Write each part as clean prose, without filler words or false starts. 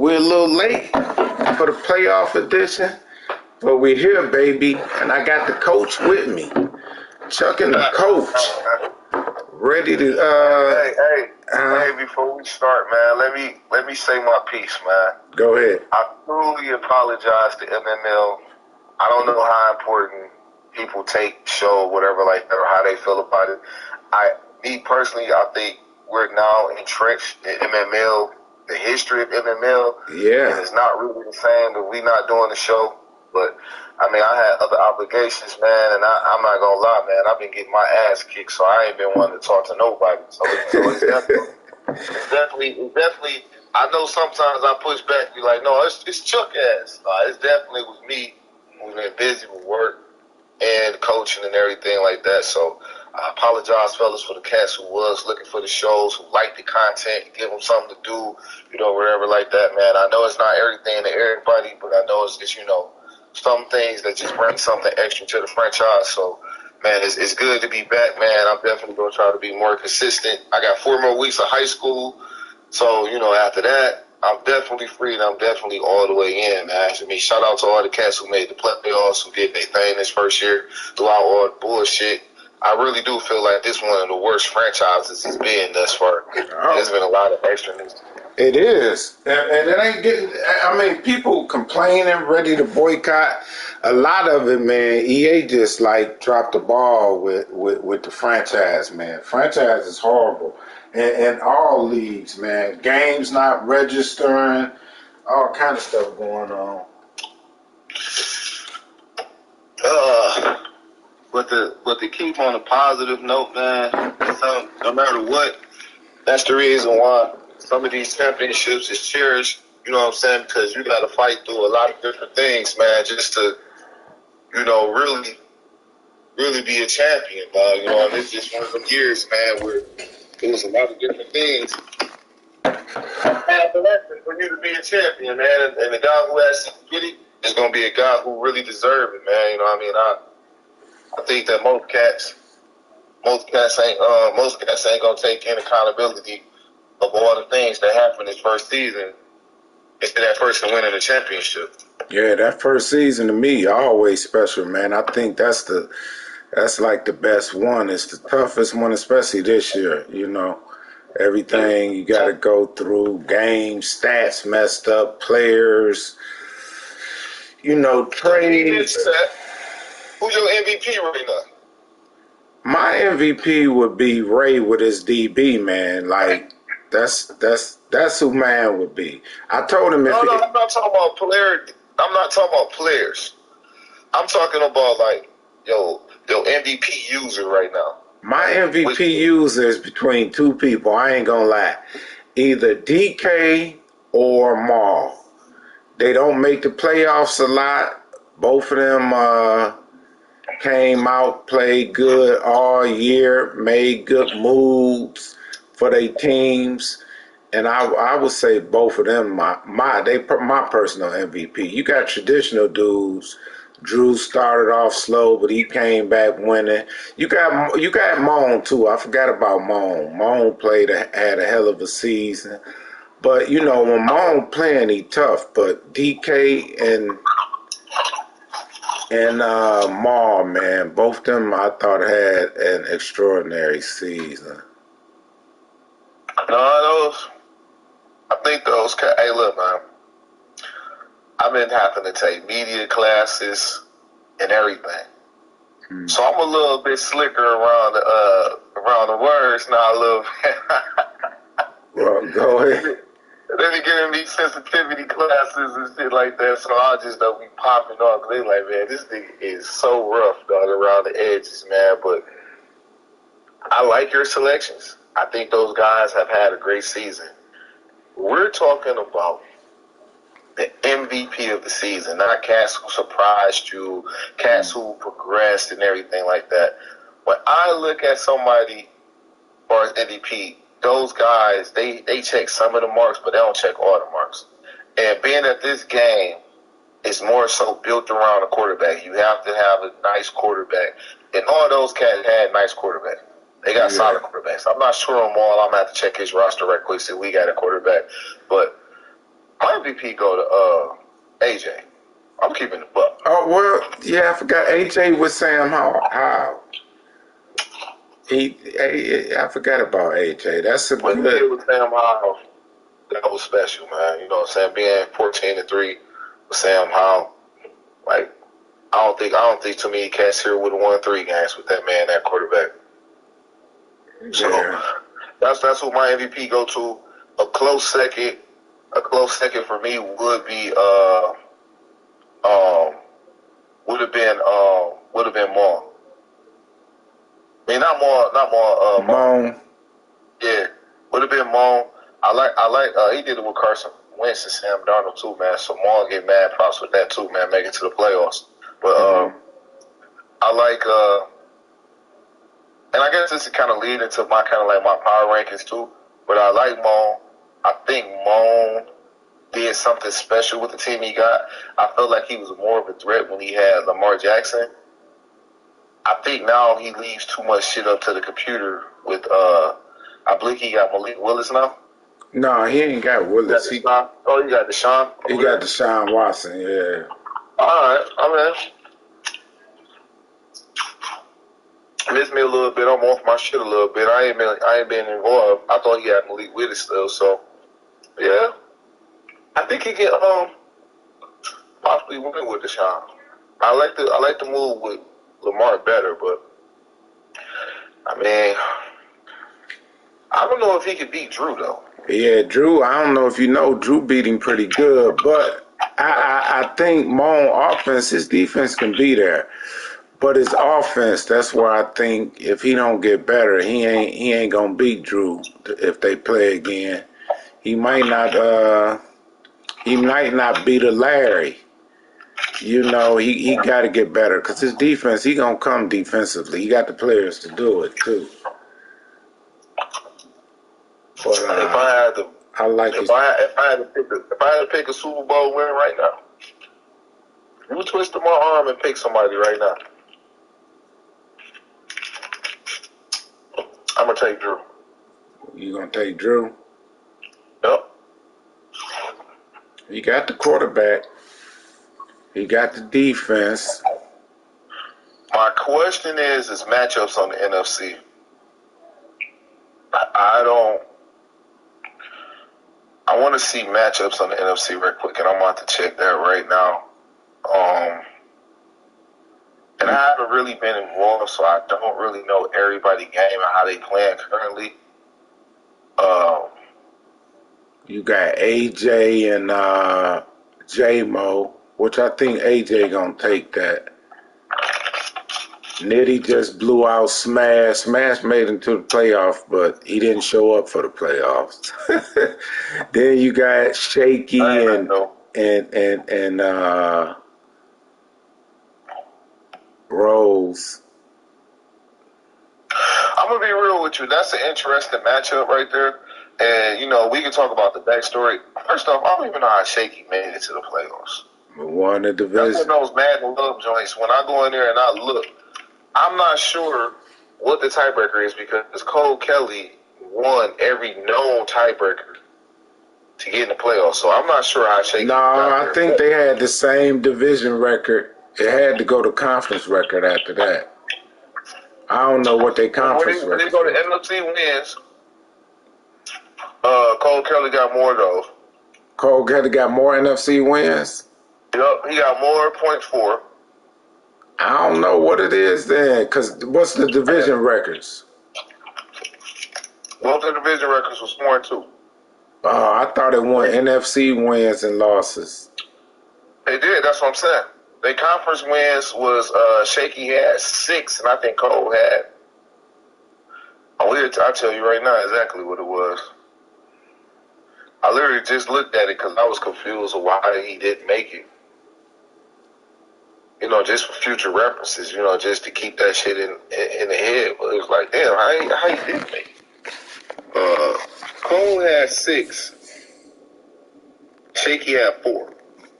we're a little late for the playoff edition, but we're here, baby, and I got the coach with me. Chuck and the coach, ready to. Hey, before we start, man, let me say my piece, man. Go ahead. I truly apologize to MML. I don't know how important people take show, whatever like that, or how they feel about it. Me personally, I think we're now entrenched in MML, the history of MML. Yeah. And it's not really saying that we not doing the show, but I mean, I had other obligations, man, and I'm not gonna lie, man. I've been getting my ass kicked, so I ain't been wanting to talk to nobody. So it's definitely. I know sometimes I push back, be like, no, it's Chuck ass. It's definitely was me who's been busy with work and coaching and everything like that. So I apologize, fellas, for the cats who was looking for the shows, who liked the content, give them something to do, whatever like that, man. I know it's not everything to everybody, but I know it's just, some things that just bring something extra to the franchise. So, man, it's good to be back, man. I'm definitely going to try to be more consistent. I got 4 more weeks of high school. So, after that, I'm definitely free and I'm definitely all the way in, man. I mean, shout out to all the cats who made the playoffs, who did their thing this first year throughout all the bullshit. I really do feel like this one of the worst franchises it's been thus far. There's been a lot of extraness. It is. And it ain't getting, I mean, people complaining, ready to boycott. A lot of it, man, EA just like dropped the ball with the franchise, man. Franchise is horrible. And all leagues, man. Games not registering, all kind of stuff going on. But to keep on a positive note, man, so no matter what, that's the reason why some of these championships is cherished, you know what I'm saying? Because you got to fight through a lot of different things, man, just to, really, really be a champion, dog. And it's just one of them years, man, where there was a lot of different things. For you to be a champion, man, and the guy who has to get it is going to be a guy who really deserves it, man. You know what I mean? I think that most cats ain't gonna take in accountability of all the things that happened this first season instead of that person winning the championship. Yeah, that first season to me always special, man. I think that's like the best one. It's the toughest one, especially this year. Everything you got to go through, games, stats messed up, players, trades. Who's your MVP right now? My MVP would be Ray with his DB, man. Like that's who man would be. I told him I'm not talking about player. I'm not talking about players. I'm talking about like your MVP user right now. My MVP user is between 2 people. I ain't gonna lie, either DK or Maul. They don't make the playoffs a lot. Both of them came out, played good all year, made good moves for their teams, and I would say both of them my personal MVP. You got traditional dudes. Drew started off slow, but he came back winning. You got Moan too. I forgot about Moan. Moan had a hell of a season, but when Moan playing, he tough. But DK and Maul, man, both of them I thought had an extraordinary season. I think those. Hey, look, man. I've been having to take media classes and everything, so I'm a little bit slicker around the words now. A little. Well, go ahead. They be giving me sensitivity classes and shit like that, so I just don't be popping off. Cause they like, man, this thing is so rough, dog, around the edges, man. But I like your selections. I think those guys have had a great season. We're talking about the MVP of the season, not cats who surprised you, cats who progressed and everything like that. When I look at somebody or as MVP, those guys, they check some of the marks, but they don't check all the marks. And being that this game is more so built around a quarterback, you have to have a nice quarterback. And all those cats had nice quarterbacks. They got solid quarterbacks. I'm not sure on all. I'm going to have to check his roster right quick, see if we got a quarterback. But My MVP go to AJ. I'm keeping the buck. Oh, well, yeah, I forgot AJ with Sam Howell. I forgot about AJ. That's a When he did good. with Sam Howell, that was special, man. You know what I'm saying? Being 14-3 with Sam Howell, like I don't think too many cats here would have won 3 games with that man, that quarterback. So Yeah. that's who my MVP go to. A close second for me would be um would have been Maul. I mean not Maul, Moan. Yeah, would have been Maul. I like he did it with Carson Wentz and Sam Darnold too, man. So Maul get mad props with that too, man, make it to the playoffs. But I like and I guess this is kind of lead into my kind of like my power rankings too. But I like Maul. I think Maul did something special with the team he got. I felt like he was more of a threat when he had Lamar Jackson. I think now he leaves too much shit up to the computer with I believe he got Malik Willis now. No, he ain't got Willis. You got you got Deshaun. He got Deshaun Watson, yeah. Alright, I mean, miss me a little bit. I'm off my shit a little bit. I ain't been involved. I thought he had Malik Willis still, so yeah. I think he can possibly win with Deshaun. I like the move with Lamar better, but I mean, I don't know if he could beat Drew though. Yeah, Drew, I don't know if you know, Drew beat him pretty good, but I think Mon offense, his defense can be there. But his offense, that's where I think if he don't get better, he ain't gonna beat Drew if they play again. He might not beat a Larry. You know, he got to get better because his defense, he gonna come defensively. He got the players to do it too. But if I had to, I like if I had to pick a Super Bowl win right now, you twist my arm and pick somebody right now. I'm gonna take Drew. You gonna take Drew? Yep. He got the quarterback. He got the defense. My question is matchups on the NFC. I want to see matchups on the NFC real quick, and I'm about to check that right now. And I haven't really been involved, so I don't really know everybody's game and how they playing currently. You got AJ and J-Mo, which I think AJ gonna take that. Nitty just blew out Smash. Smash made him to the playoff, but he didn't show up for the playoffs. Then you got Shaky and Rose. I'm gonna be real with you. That's an interesting matchup right there. And you know, we can talk about the backstory. First off, I don't even know how Shaky made it to the playoffs. Won the division. That's one of those Madden Love joints. When I go in there and I look, I'm not sure what the tiebreaker is because Cole Kelly won every known tiebreaker to get in the playoffs. So I'm not sure how Shaky. No, I think they had the same division record. It had to go to conference record after that. I don't know what they conference record. When they go to NFC wins, Cole Kelly got more though. Cole Kelly got more NFC wins? Yep, he got more .4. I don't know what it is then, because what's the division records? Both the division records was 4-2. Oh, I thought it won NFC wins and losses. They did, that's what I'm saying. Their conference wins was Shaky had 6, and I think Cole had. I'll tell you right now exactly what it was. I literally just looked at it because I was confused of why he didn't make it. You know, just for future references, you know, just to keep that shit in the head. But it was like, damn, how you didn't make it? Cole had 6. Shaky had 4.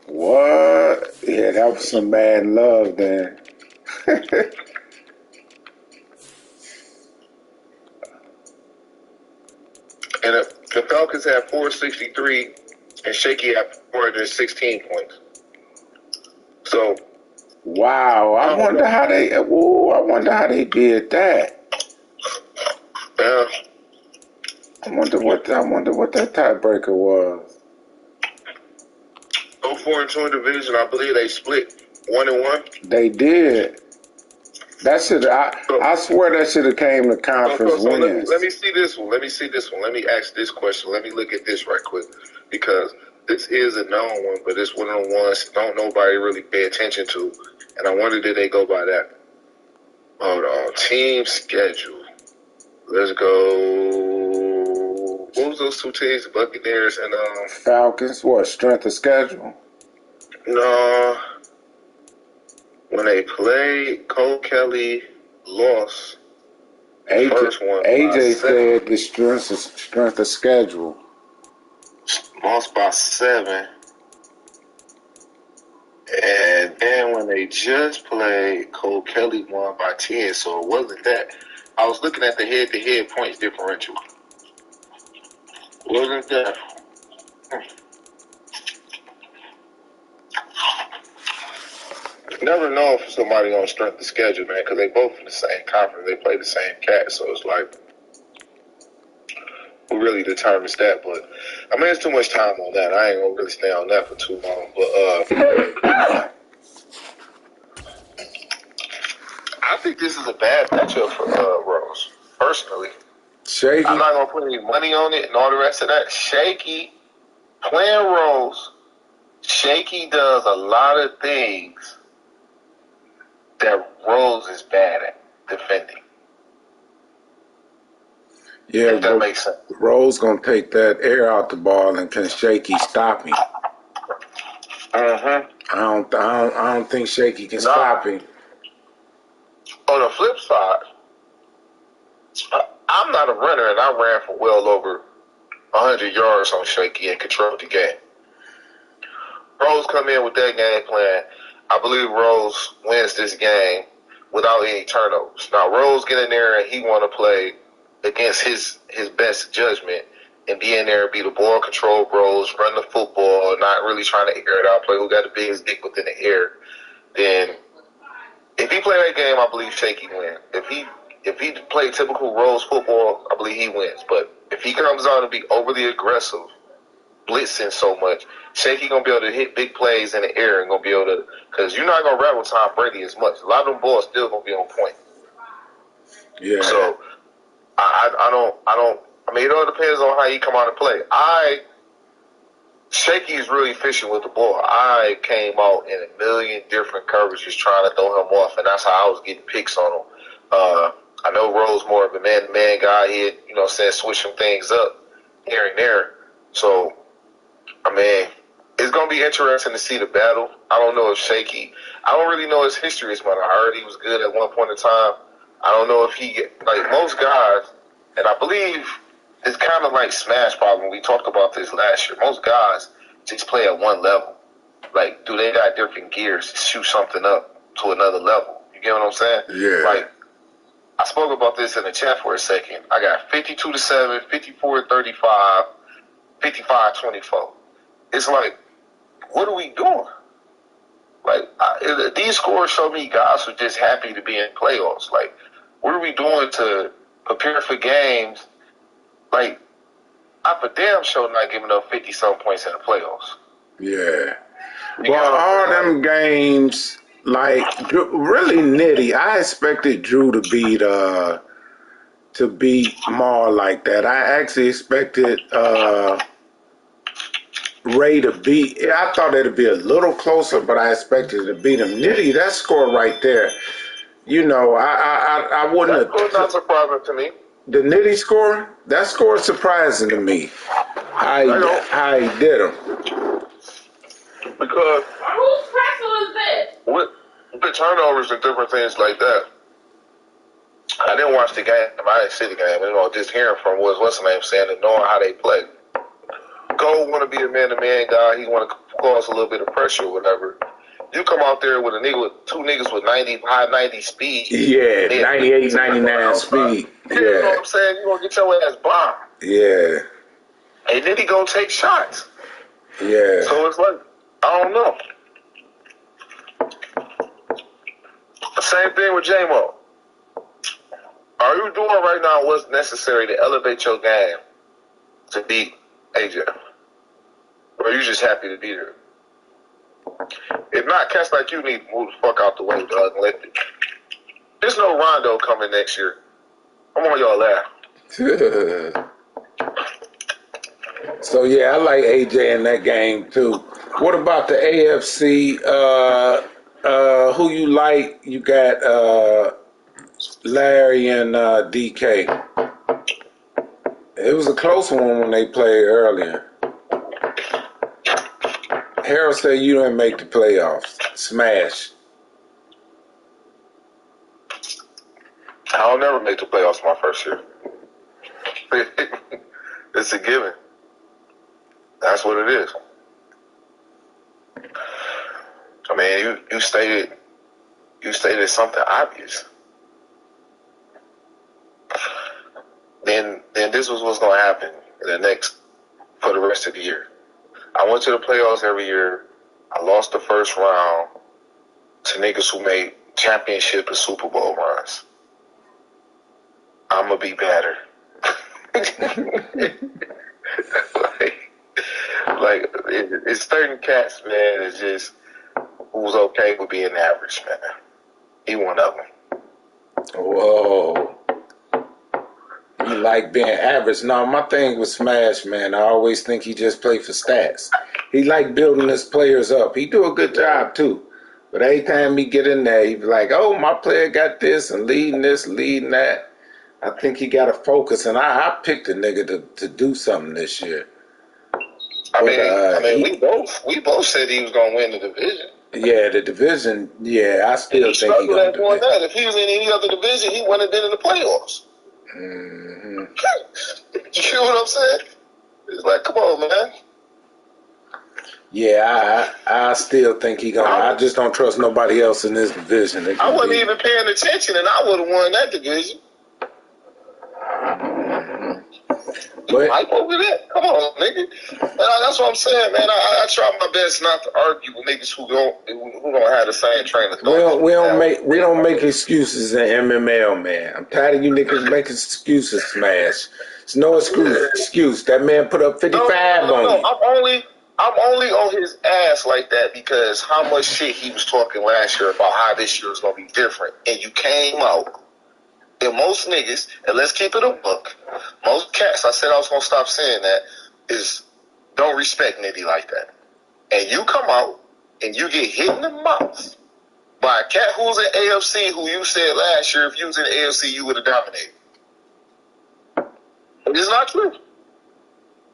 What? Yeah, that was some bad love then. And the Falcons had 463, and Shaky had 416 points. So, wow, I wonder how they did that. Yeah. I wonder what that tiebreaker was. 4-2 in division. I believe they split 1-1. They did. That should I swear that should have came to conference wins. Let me see this one. Let me ask this question. Let me look at this right quick, because this is a known one, but it's one of the ones don't nobody really pay attention to, and I wonder did they go by that. Hold on. Team schedule. Let's go. What was those two teams? Buccaneers and Falcons. What, strength of schedule? No. When they played, Cole Kelly lost the first one. AJ said the strength of schedule. Lost by 7. And then when they just played, Cole Kelly won by 10. So it wasn't that. I was looking at the head-to-head points differential. Wasn't that? Never know for somebody on strength of schedule, man, because they both in the same conference. They play the same cat, so it's like, who really determines that? But I mean, it's too much time on that. I ain't gonna really stay on that for too long. But I think this is a bad matchup for Rose, personally. Shaky. I'm not gonna put any money on it and all the rest of that. Shaky playing Rose. Shaky does a lot of things that Rose is bad at defending. Yeah, if that makes sense. Rose gonna take that air out the ball, and can Shaky stop him? I don't think Shaky can stop him. On the flip side, I'm not a runner, and I ran for well over 100 yards on Shaky and controlled the game. Rose come in with that game plan. I believe Rose wins this game without any turnovers. Now, Rose get in there and he want to play against his best judgment and be in there and be the ball control Rose, run the football, not really trying to air it out, play who got the biggest dick within the air. Then, if he play that game, I believe Shaky wins. If he play typical Rose football, I believe he wins. But if he comes out and be overly aggressive, blitzing so much, Shaky gonna be able to hit big plays in the air and gonna be able to, because you're not gonna rattle Tom Brady as much. A lot of them balls still gonna be on point. Yeah. So I mean, it all depends on how he come out and play. Shaky is really efficient with the ball. I came out in a million different coverages trying to throw him off, and that's how I was getting picks on him. I know Rose more of a man-to-man guy. He'd, switch some things up here and there. So, I mean, it's going to be interesting to see the battle. I don't know if Shaky, I don't really know his history as much. I heard he was good at one point in time. I don't know if he, like most guys, and I believe it's kind of like Smash problem. We talked about this last year. Most guys just play at one level. Like, do they got different gears to shoot something up to another level? You get what I'm saying? Yeah. Like, I spoke about this in the chat for a second. I got 52-7, 54-35, 55-24. It's like, what are we doing? Like, these scores show me guys are just happy to be in playoffs. Like, what are we doing to prepare for games? Like, I'm for damn sure not giving up 50-some points in the playoffs. Yeah. Well, all them games, like, really nitty. I expected Drew to beat Maul like that. I actually expected Ray to beat. I thought it'd be a little closer, but I expected to beat him. Nitty, that score right there. I wouldn't have. That's not surprising to me. The Nitty score, that score is surprising to me. How he did him. Because whose pretzel is this? with the turnovers and different things like that, I didn't watch the game. I didn't see the game. Just hearing from what's the name saying and knowing how they play. Cole want to be a man-to-man guy. He want to cause a little bit of pressure or whatever. You come out there with two niggas with high 90 speed. Yeah, 98, 99 speed. Yeah. You know what I'm saying? You going to get your ass bombed. Yeah. And then he going to take shots. Yeah. So it's like, I don't know. Same thing with J-Mo. Are you doing right now what's necessary to elevate your game to beat AJ? Or are you just happy to be there? If not, cats like you need to move the fuck out the way, dog. And let it. There's no Rondo coming next year. I'm on y'all laugh. So yeah, I like AJ in that game too. What about the AFC? Who you like? You got Larry and DK. It was a close one when they played earlier. Harold said you didn't make the playoffs. Smash. I'll never make the playoffs my first year. It's a given. That's what it is. I mean, you stated something obvious. Then this was what's gonna happen for the rest of the year. I went to the playoffs every year. I lost the first round to niggas who made championship and Super Bowl runs. I'm gonna be better. like it's certain cats, man. It's just who's okay with being average, man. He one of them. Whoa. You like being average. No, my thing with Smash, man, I always think he just play for stats. He like building his players up. He do a good job, too. But every time he get in there, he be like, oh, my player got this and leading this, leading that. I think he got to focus, and I picked a nigga to do something this year. I mean, we both said he was gonna win the division. Yeah, the division. Yeah, I still think he gonna do that. If he was in any other division, he wouldn't have been in the playoffs. Mm-hmm. You know what I'm saying? It's like, come on, man. Yeah, I still think he gonna. I just don't trust nobody else in this division. I wasn't even paying attention, and I would have won that division. But hype over that? Come on, nigga. That's what I'm saying, man. I try my best not to argue with niggas who don't have the same train of thought. We don't make excuses in MML, man. I'm tired of you niggas making excuses, Smash. It's no excuse. That man put up 55 on you. I'm only on his ass like that because how much shit he was talking last year about how this year is gonna be different, and you came out. And most niggas, and let's keep it a buck, most cats, I said I was going to stop saying that, is don't respect Nitty like that. And you come out and you get hit in the mouth by a cat who's in AFC who you said last year if you was in the AFC you would have dominated. It's not true.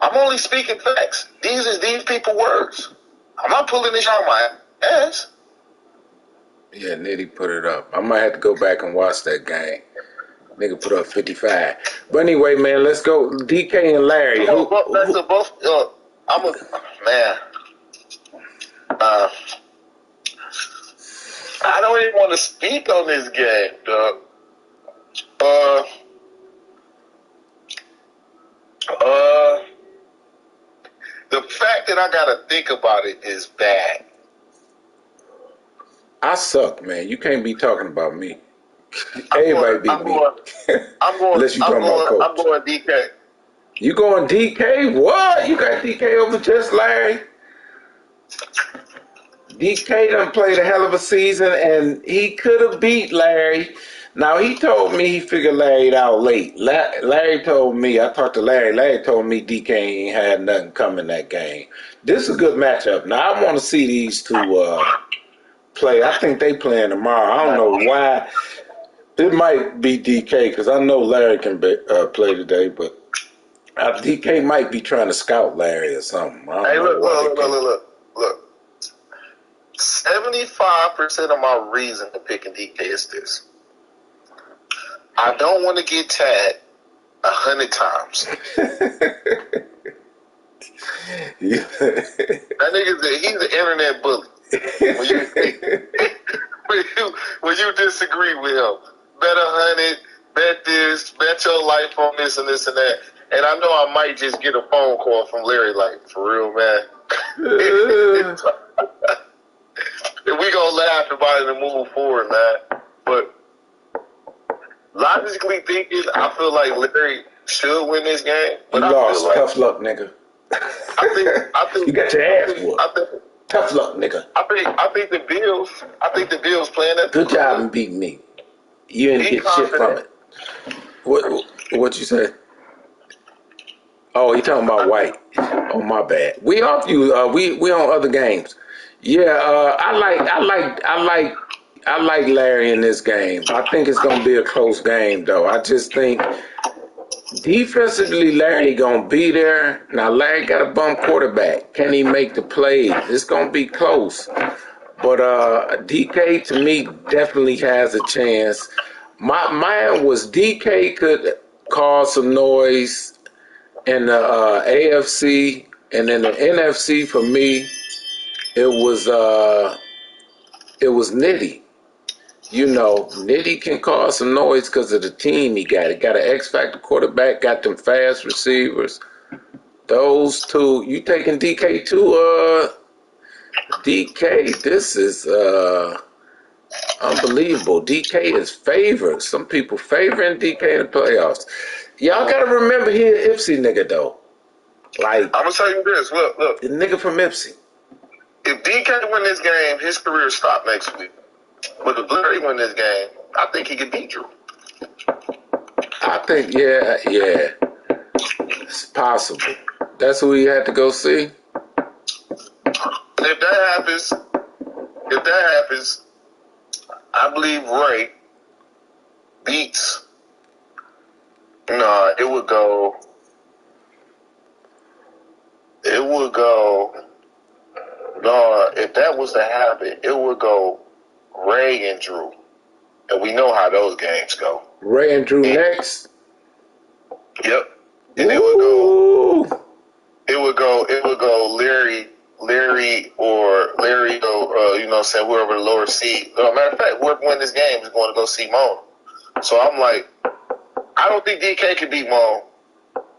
I'm only speaking facts. These is these people words. I'm not pulling this out my ass. Yeah, Nitty put it up. I might have to go back and watch that game. Nigga put up 55. But anyway, man, let's go. DK and Larry. I'm a man. I don't even want to speak on this game, dog. The fact that I gotta think about it is bad. I suck, man. You can't be talking about me. Everybody beat me. Unless you talking about Coach. I'm going DK. You going DK? What? You got DK over just Larry? DK done played a hell of a season, and he could have beat Larry. Now, he told me he figured Larry out late. Larry told me, I talked to Larry. Larry told me DK ain't had nothing coming that game. This is a good matchup. Now, I want to see these two play. I think they playing tomorrow. I don't know why. It might be DK because I know Larry can play today, but DK might be trying to scout Larry or something. Hey, look. 75% of my reason for picking DK is this. I don't want to get tagged 100 times. Yeah. That nigga, he's an internet bully. When you disagree with him, bet 100, bet this, bet your life on this and this and that. And I know I might just get a phone call from Larry, like, for real, man. Uh, We gonna laugh about it and move forward, man. But logically thinking, I feel like Larry should win this game. you But I lost. feel like Tough luck, nigga. I think You got your ass whooped. I think Tough luck, nigga. I think the Bills playing that. Good job in beating me. You didn't Be get shit from confident. it. What you say? Oh, you talking about White? Oh, my bad. We off you. We on other games. Yeah. I like Larry in this game. I think it's gonna be a close game, though. I just think defensively, Larry gonna be there. Now, Larry got a bum quarterback. Can he make the plays? It's gonna be close. But DK to me definitely has a chance. My man was DK could cause some noise in the AFC, and in the NFC for me, it was Nitty. You know, Nitty can cause some noise because of the team he got. He got an X Factor quarterback, got them fast receivers. Those two, you taking DK too? DK, this is unbelievable. DK is favored. Some people favoring DK in the playoffs. Y'all gotta remember he an Ipsy nigga though. Like I'm gonna tell you this. Look. the nigga from Ipsy. If DK win this game, his career stop next week. But if Larry win this game, I think he can beat Drew. I think yeah, it's possible. That's who he had to go see. And if that happens, I believe Ray beats. No, it would go. No, if that was to happen, it would go Ray and Drew, and we know how those games go. Ray and Drew next. Yep. And Ooh. it would go Larry or you know what I'm saying, whoever the lower seed. Matter of fact, whoever win this game is going to go see Mo. So I'm like, I don't think DK can beat Mo.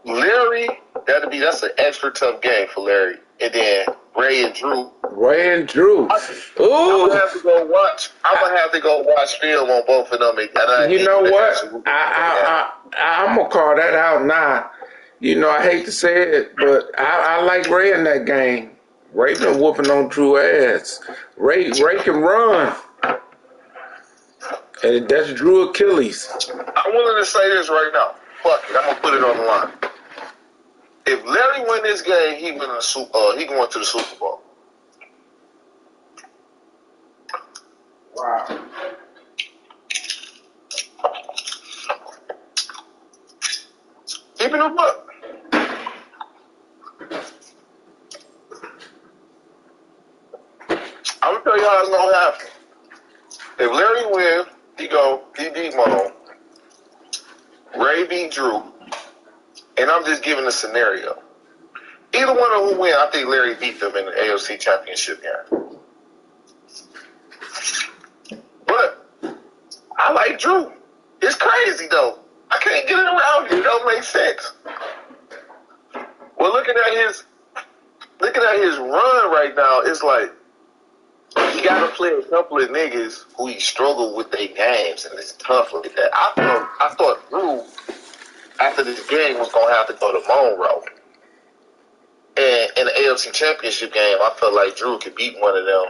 Larry, that's an extra tough game for Larry. And then Ray and Drew. Ooh. I'm gonna have to go watch film on both of them. You know what? I'm gonna call that out now. You know, I hate to say it, but I like Ray in that game. Ray been whooping on Drew ass. Ray can run. And that's Drew Achilles. I'm willing to say this right now. Fuck it, I'm gonna put it on the line. If Larry win this game, he going to the Super Bowl. Wow. Keeping him up. I'm gonna tell you how it's gonna happen. If Larry wins, he beat Mo. Ray beat Drew. And I'm just giving a scenario. Either one of them win, I think Larry beat them in the AFC Championship game. But I like Drew. It's crazy though. I can't get it around here. It don't make sense. Well, looking at his run right now, it's like he got to play a couple of niggas who he struggled with their games, and it's tough like that. I thought Drew, after this game, was going to have to go to Monroe. And in the AFC Championship game, I felt like Drew could beat one of them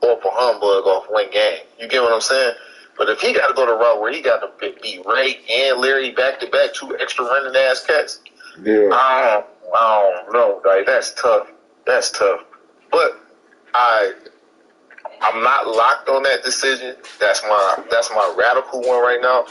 or for humbug off one game. You get what I'm saying? But if he got to go the route where he got to beat Ray and Larry back-to-back, two extra running-ass cats, Yeah. I don't know. Like, that's tough. That's tough. But I'm not locked on that decision. That's my radical one right now.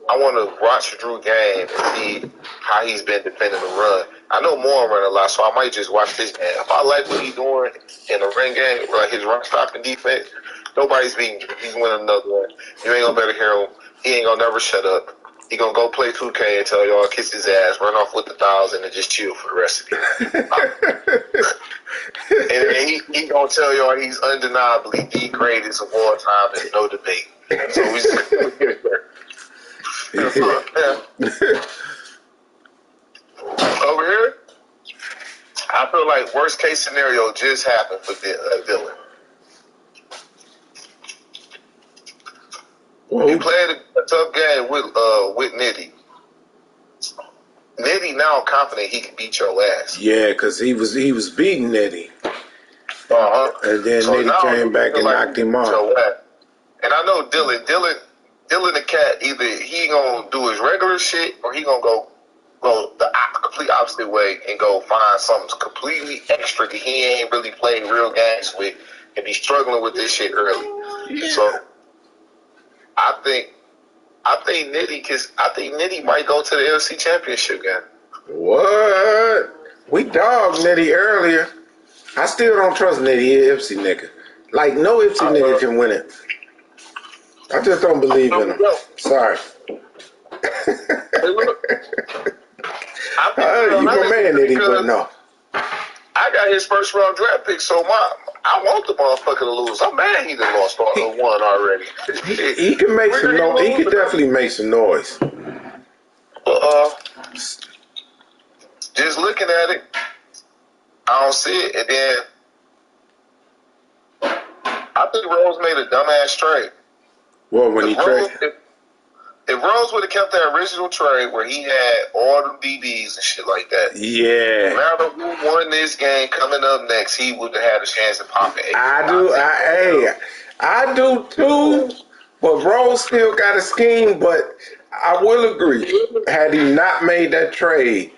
I want to watch Drew game and see how he's been defending the run. I know Moore run a lot, so I might just watch this game. If I like what he's doing in the run game, like his run stopping defense, nobody's beating Drew. He's winning another one. You ain't gonna better hear him. He ain't gonna never shut up. He gonna go play 2K and tell y'all kiss his ass, run off with 1,000, and just chill for the rest of the year. And he gonna tell y'all he's undeniably the greatest of all time. There's no debate. So we just gonna get it there. Over here, I feel feel like worst case scenario just happened for Dylan. Well, He played a tough game with Nitty. Nitty now confident he can beat your ass. yeah, because he was beating Nitty. And then So Nitty now came back and like knocked him he can beat off. your ass. And I know Dylan the cat, either he gonna do his regular shit or he gonna go the complete opposite way and go find something completely extra that he ain't really played real games with and be struggling with this shit early. Yeah. So I think Nitty might go to the NFC Championship game. What? We dogged Nitty earlier. I still don't trust Nitty. He an Ipsy nigga. Like, no Ipsy nigga can win it. I just don't believe in him. Sorry. Hey, look. You my man, Nitty, but no. I got his first round draft pick, so I want the motherfucker to lose. I'm mad he done lost one already. He can make some noise. He can definitely make some noise. Just looking at it, I don't see it. And then I think Rose made a dumbass trade. Well, when he traded. If Rose would have kept that original trade where he had all the DBs and shit like that, Yeah. no matter who won this game coming up next, he would have had a chance to pop it. I do too. But Rose still got a scheme. But I will agree, had he not made that trade,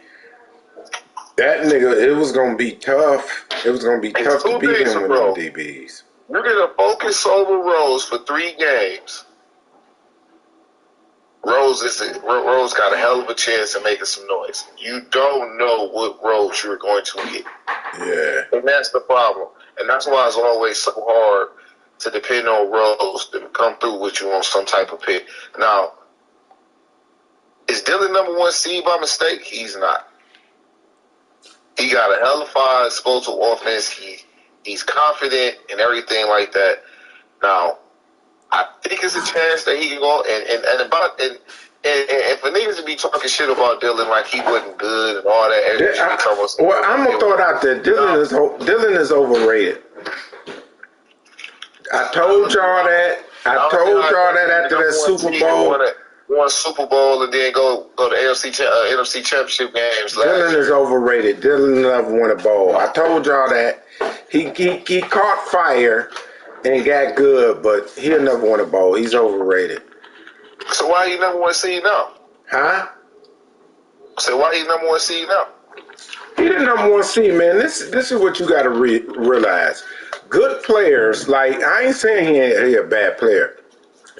that nigga, it was gonna be tough. It was gonna be tough to beat him with no DBs. You're gonna focus over Rose for 3 games. Rose got a hell of a chance of making some noise. You don't know what Rose you're going to get. Yeah. And that's the problem. And that's why it's always so hard to depend on Rose to come through with you on some type of pick. Now, is Dylan number 1 seed by mistake? He's not. He got a hell of a explosive offense. He's confident and everything like that. Now, I think it's a chance that he can go and for niggas to be talking shit about Dylan like he wasn't good and all that. Well, I'm gonna throw it out there. Dylan is overrated. I told y'all that. After that Super Bowl. Won Super Bowl and then go to NFC Championship games. Dylan is overrated. Dylan never won a bowl. I told y'all that. He caught fire and got good, but he'll never win a bowl. He's overrated. So why he number 1 seed now? Huh? So why he number 1 seed now? He the number 1 seed, man. This is what you got to realize. Good players, like, I ain't saying he a bad player.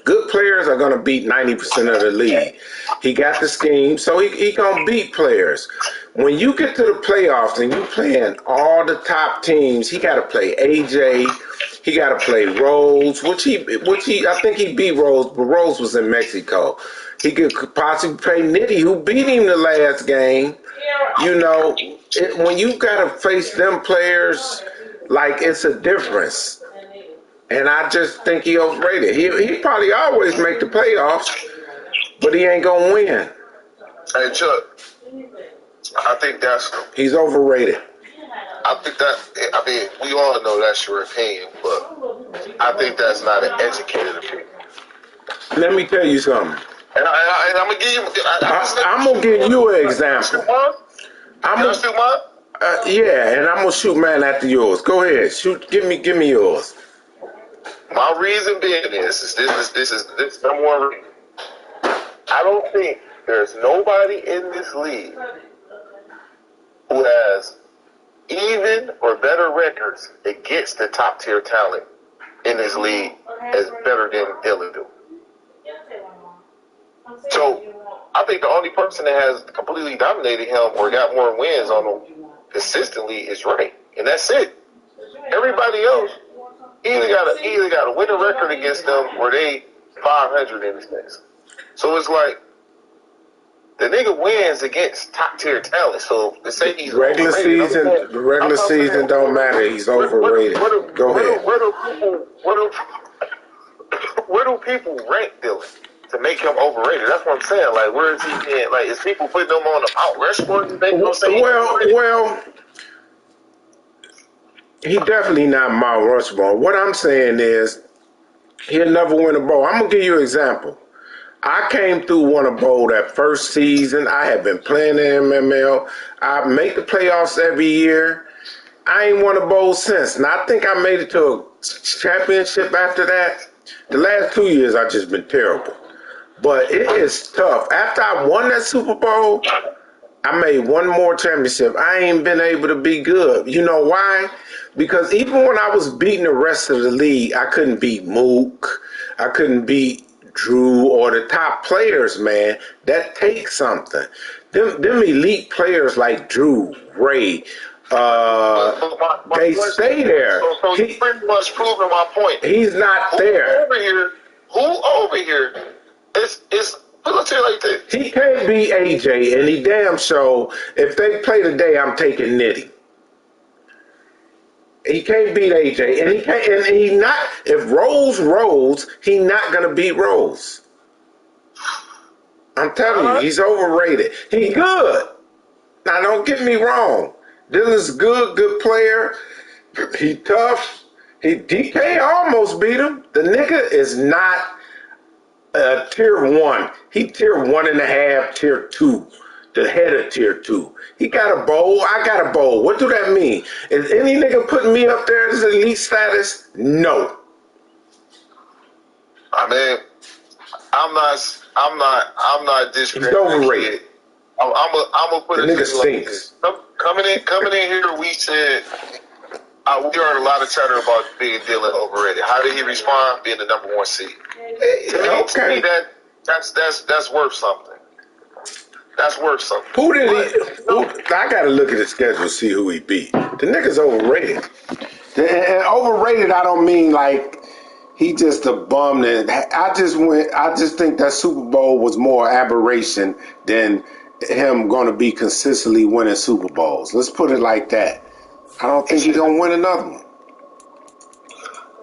Good players are going to beat 90% of the league. He got the scheme, so he going to beat players. When you get to the playoffs and you playing all the top teams, he got to play AJ. He got to play Rose, which I think he beat Rose, but Rose was in Mexico. He could possibly play Nitty, who beat him the last game. You know, when you got to face them players, like, it's a difference. And I just think he overrated. He probably always make the playoffs, but he ain't gonna win. Hey Chuck, I think he's overrated. I mean, we all know that's your opinion, but I think that's not an educated opinion. Let me tell you something. And I'm gonna give you. I'm gonna give you an example. Can I shoot mine? Yeah, and I'm gonna shoot mine after yours. Go ahead, shoot. Give me yours. My reason being this is number 1 reason. I don't think there's nobody in this league who has even or better records against the top tier talent in this league as better than Dylan do. So I think the only person that has completely dominated him or got more wins on him consistently is Ray, and that's it. Everybody else either got to win a record against them or they 500 in this next. So it's like the nigga wins against top tier talent. So to say he's regular season don't matter. He's overrated. Go ahead. Where do people rank Dylan to make him overrated? That's what I'm saying. Like, where is he in? Like, is people putting him on the Mount Rushmore? Well, He definitely not Mount Rushmore. What I'm saying is he'll never win a bowl. I'm gonna give you an example. I came through one a bowl that first season. I have been playing in MML. I make the playoffs every year. I ain't won a bowl since. And I think I made it to a championship after that. The last 2 years I've just been terrible. But it is tough. After I won that Super Bowl, I made one more championship. I ain't been able to be good. You know why? Because even when I was beating the rest of the league, I couldn't beat Mook. I couldn't beat Drew or the top players, man. That takes something. Them elite players like Drew, Ray, they stay there. So you pretty much proving my point. He's not there. Who over here is let's say it like this. He can't be AJ, and he damn sure, if they play today, I'm taking Nitty. He can't beat AJ, and he can't, and he not. If Rose, he not gonna beat Rose. I'm telling you, he's overrated. He good. Now, don't get me wrong. Dylan's good player. He tough. DK almost beat him. The nigga is not tier 1. He tier 1.5, tier 2. The head of tier 2. He got a bowl. I got a bowl. What do that mean? Is any nigga putting me up there as elite status? No. I mean, I'm not disrespecting. He's overrated. I'm gonna put the it nigga to you like this. Coming in here, we said we heard a lot of chatter about being Dylan overrated. How did he respond? Being the number 1 seed. To me, that's worth something. That's worth something. Who did he? I gotta look at the schedule to see who he beat. The nigga's overrated. And overrated, I don't mean like he just a bum. And I just think that Super Bowl was more aberration than him going to be consistently winning Super Bowls. Let's put it like that. I don't think he's gonna win another one.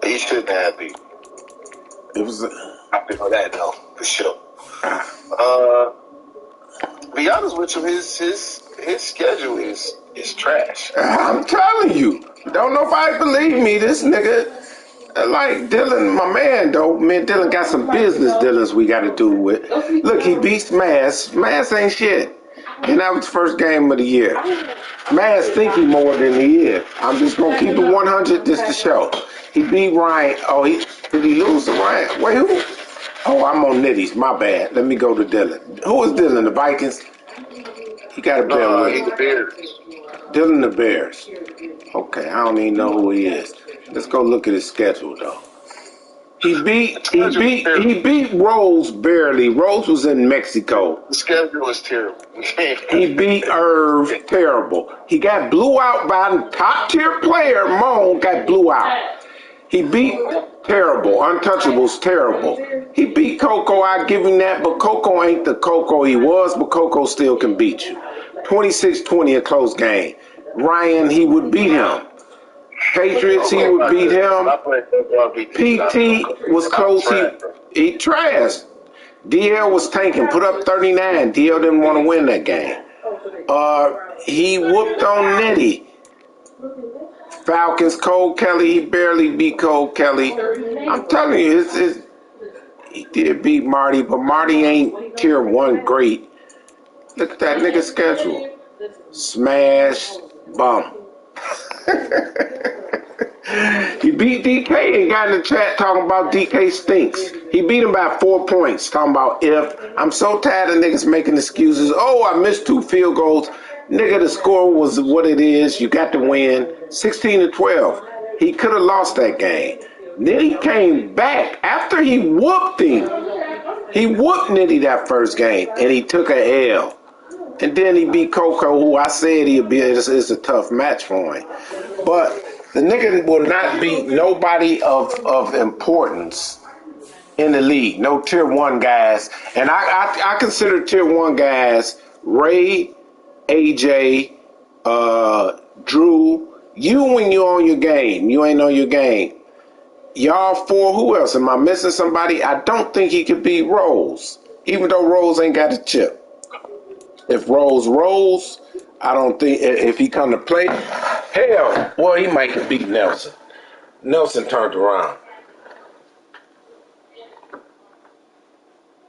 He shouldn't have been. It was. I feel that though, for sure. Be honest with you, his schedule is trash. I'm telling you. Don't nobody believe me. This nigga, like Dylan, my man though. Man, Dylan got some business dealings we got to do with. Look, he beats Mass. Mass ain't shit. And that was the first game of the year. Mass think he more than he is. I'm just gonna keep it 100 just to show. He beat Ryan. Oh, did he lose to Ryan? Wait, who? Oh, I'm on Nitty's. My bad. Let me go to Dylan. Who is Dylan? The Vikings? He got a bear with the Bears. Dylan the Bears. Okay, I don't even know who he is. Let's go look at his schedule though. He beat Rose barely. Rose was in Mexico. The schedule was terrible. He beat Irv terrible. He got blew out by the top tier player. Moan got blew out. He beat terrible. Untouchables terrible. He beat Coco. I give him that, but Coco ain't the Coco he was, but Coco still can beat you. 26-20 a close game. Ryan, he would beat him. Patriots, he would beat him. PT was close. He trashed. DL was tanking. Put up 39. DL didn't want to win that game. He whooped on Nitty. Falcons, Cole Kelly, he barely beat Cole Kelly. I'm telling you, he did beat Marty, but Marty ain't tier 1 great. Look at that nigga schedule. Smash, bum. He beat DK and got in the chat talking about DK stinks. He beat him by 4 points, talking about if. I'm so tired of niggas making excuses. Oh, I missed 2 field goals. Nigga, the score was what it is. You got to win. 16-12. He could have lost that game. Then he came back after he whooped him. He whooped Nitty that first game, and he took a L. And then he beat Coco, who I said it's a tough match for him. But the nigga will not beat nobody of importance in the league. No tier 1 guys. And I consider tier 1 guys Ray, AJ, Drew. You when you on your game. You ain't on your game. Y'all 4, who else? Am I missing somebody? I don't think he could beat Rose. Even though Rose ain't got a chip. If Rose rolls, I don't think if he come to play, Hell, well, he might beat Nelson. Nelson turned around.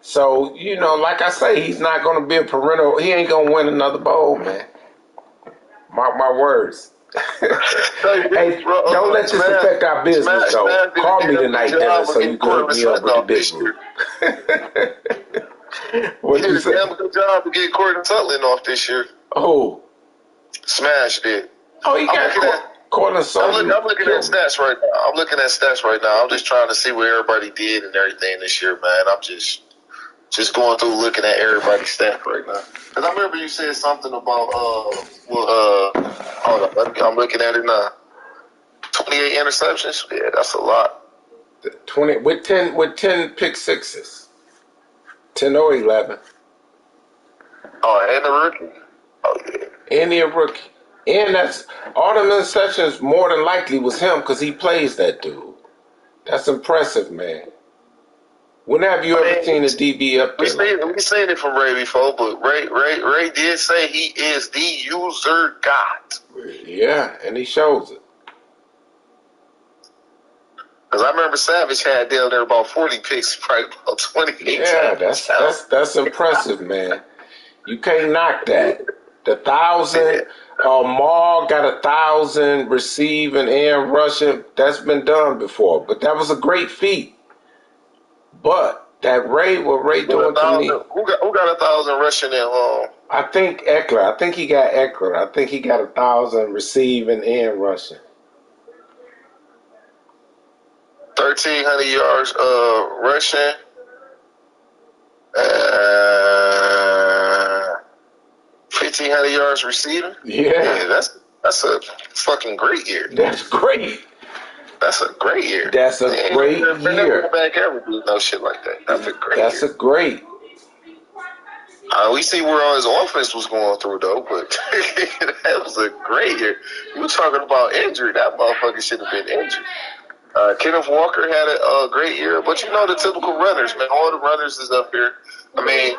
So, like I say, he's not going to be a perennial. He ain't going to win another bowl, man. Mark my words. Hey, don't let this affect our business, though. Call me tonight, Dennis, so you can hook me up with the big group. He did a damn good job of getting Courtney Sutherland off this year. Oh. Smash did. Oh, he got Courtney Sutherland. I'm looking at stats right now. I'm just trying to see what everybody did and everything this year, man. I'm just going through looking at everybody's stats right now. Because I remember you said something about, hold on, I'm looking at it now. 28 interceptions? Yeah, that's a lot. 20 with 10 pick sixes. 10 or 11. Oh, and the rookie? Oh, yeah. And the rookie. And that's all the interceptions more than likely was him because he plays that dude. That's impressive, man. When have you ever seen a DB up there? We seen it from Ray before, but Ray did say he is the user god. Yeah, and he shows it. Because I remember Savage had down there about 40 picks, probably about 28 Yeah, times. that's impressive, man. You can't knock that. The 1,000, Maul got 1,000 receiving and rushing. That's been done before, but that was a great feat. But that what Ray doing to me? Who got 1,000 rushing in? I think Eckler. I think he got Eckler. I think he got 1,000 receiving and rushing. 1,300 yards rushing. 1,500 yards receiving. Yeah, that's a fucking great year. That's great. That's a great year. That's a great year. Never back ever do no shit like that. That's a great year. That's a great. We see where all his offense was going through, though, but that was a great year. You were talking about injury. That motherfucker should have been injured. Kenneth Walker had a great year, but the typical runners, man. All the runners is up here. I mean,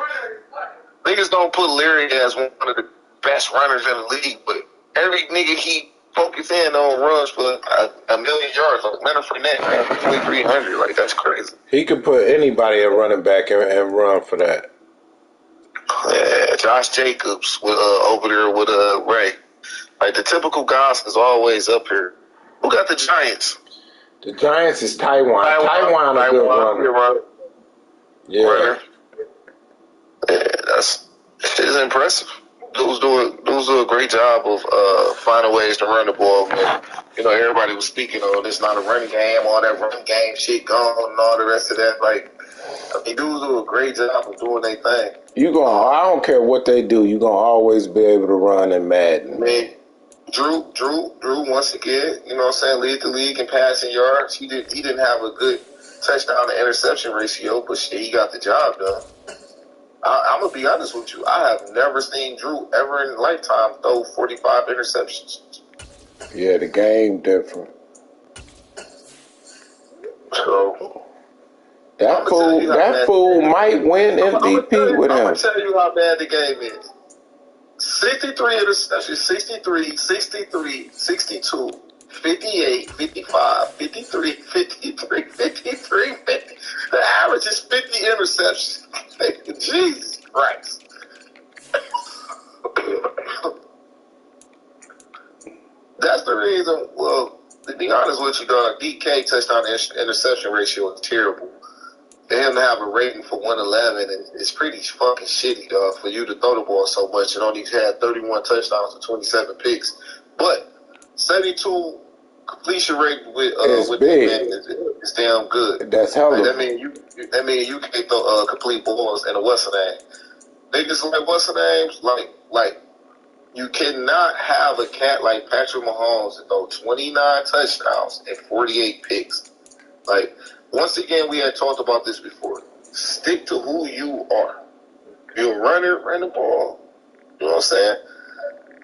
niggas don't put Larry as one of the best runners in the league, but every nigga he focus in on runs for a million yards, like Leonard Fournette, 2,300. Like, that's crazy. He could put anybody at running back and run for that. Yeah, Josh Jacobs over there with Ray. Like, the typical guys is always up here. Who got the Giants? The Giants is Taiwan. Taiwan a good runner. Yeah. Runner. Yeah, that's impressive. Dudes do a great job of finding ways to run the ball. And, everybody was speaking on it's not a running game, all that running game shit gone, and all the rest of that. Like, dudes do a great job of doing their thing. I don't care what they do. You're gonna always be able to run in Madden. Man, Drew, once again, lead the league in passing yards. He didn't have a good touchdown to interception ratio, but shit, he got the job done. I'm gonna be honest with you. I have never seen Drew ever in lifetime throw 45 interceptions. Yeah, the game different. So that fool might win MVP with him. I'm gonna tell you how bad the game is. 63 interceptions, 63, 62, 58, 55, 53, 53, 53, 50. The average is 50 interceptions. Jesus Christ. That's the reason, well, to be honest with you, dog, DK touchdown interception ratio is terrible. For him to have a rating for 111, it's pretty fucking shitty, dog, for you to throw the ball so much and only had 31 touchdowns and 27 picks. But 72 completion rate with big. It's damn good. That's hella. Like, that mean you can't throw complete balls in a what's the name. Niggas like what's the names like you cannot have a cat like Patrick Mahomes that throw 29 touchdowns and 48 picks. Like, once again, we had talked about this before. Stick to who you are. You're a runner, run the ball. You know what I'm saying?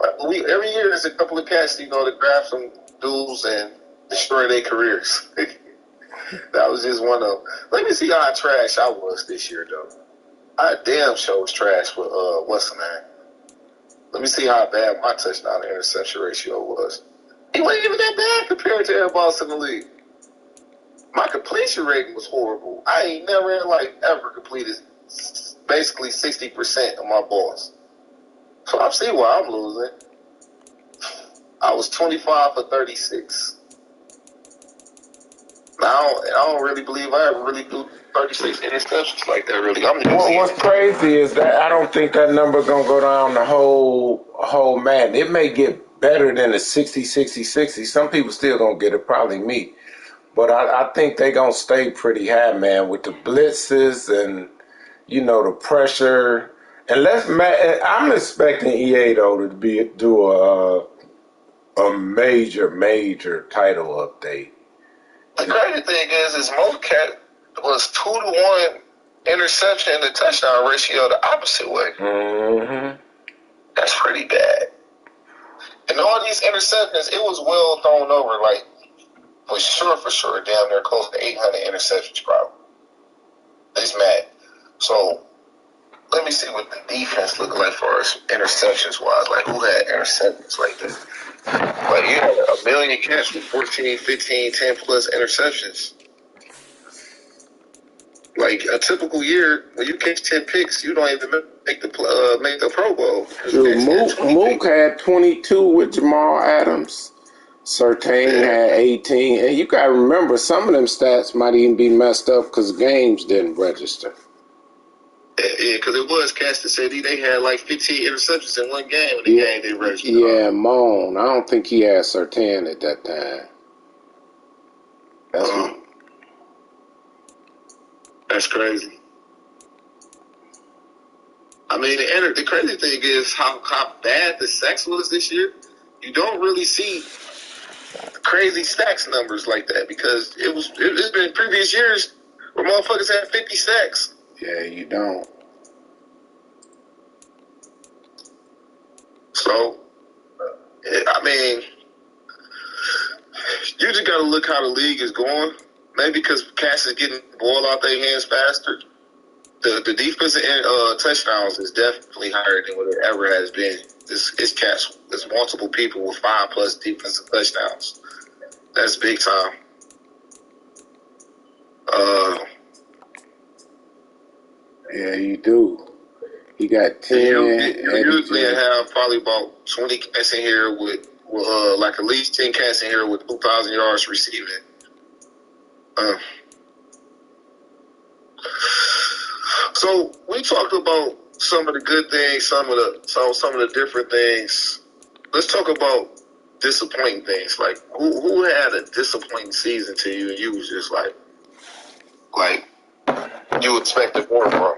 Like, every year there's a couple of cats, that grab some dudes and destroy their careers. That was just one of them. Let me see how trash I was this year, though. I damn sure was trash with what's the name? Let me see how bad my touchdown to interception ratio was. He wasn't even that bad compared to everybody else in the league. My completion rating was horrible. I ain't never in life ever completed basically 60% of my balls. So I see why I'm losing. I was 25 for 36. Now, I don't really believe I ever really do 36 interceptions like that, really. What's crazy is that I don't think that number gonna go down the whole man. It may get better than the 60, 60, 60. Some people still gonna get it, probably me. But I think they gonna stay pretty high, man, with the blitzes and the pressure. And I'm expecting EA though to do a major title update. The crazy thing is most cat was 2-to-1 interception and the touchdown ratio the opposite way. Mm-hmm. That's pretty bad. And all these interceptions, it was well thrown over, like for sure, damn near close to 800 interceptions probably. It's mad. So let me see what the defense looked like for us interceptions wise. Like who had interceptions like this? Like you had a million catches with 14, 15, 10 plus interceptions. Like a typical year, when you catch 10 picks, you don't even make the Pro Bowl. Dude, Mook had 22 with Jamal Adams. Surtain had 18. And you got to remember, some of them stats might even be messed up because games didn't register. Yeah, because it was Kansas City. They had like 15 interceptions in one game. And the game didn't register. Yeah, Moan. I don't think he had Surtain at that time. That's crazy. I mean, the crazy thing is how bad the sacks was this year. You don't really see crazy sacks numbers like that because it's been previous years where motherfuckers had 50 sacks. Yeah, you don't. So, I mean, you just got to look how the league is going. Maybe because Cass is getting the ball out their hands faster. The defensive touchdowns is definitely higher than what it ever has been. It's Cass. There's multiple people with 5+ defensive touchdowns. That's big time. Yeah, you do. You got 10. You usually have probably about 20 cats in here with like at least 10 cats in here with 2,000 yards receiving. So we talked about some of the good things, some of the different things. Let's talk about disappointing things. Like who had a disappointing season to you, and you was just like you expected more from?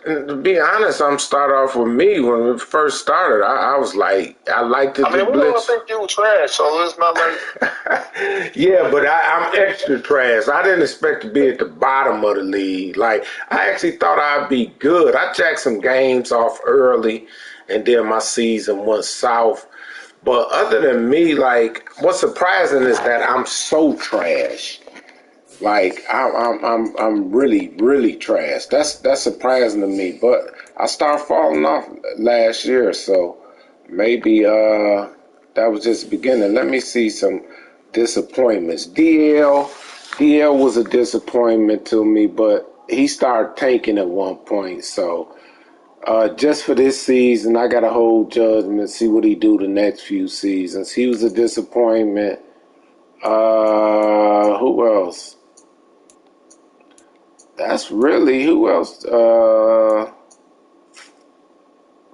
To be honest, I'm start off with me. When we first started, I was like, I liked it. I mean, we don't think you were trash, so it's not like. Yeah, but I'm extra trash. I didn't expect to be at the bottom of the league. Like, I actually thought I'd be good. I jacked some games off early, and then my season went south. But other than me, like, what's surprising is that I'm so trash. Like I'm really trash. That's surprising to me. But I started falling off last year, so maybe that was just the beginning. Let me see some disappointments. DL was a disappointment to me, but he started tanking at one point. So just for this season, I got to hold judgment, see what he do the next few seasons. He was a disappointment. Who else? That's really who else?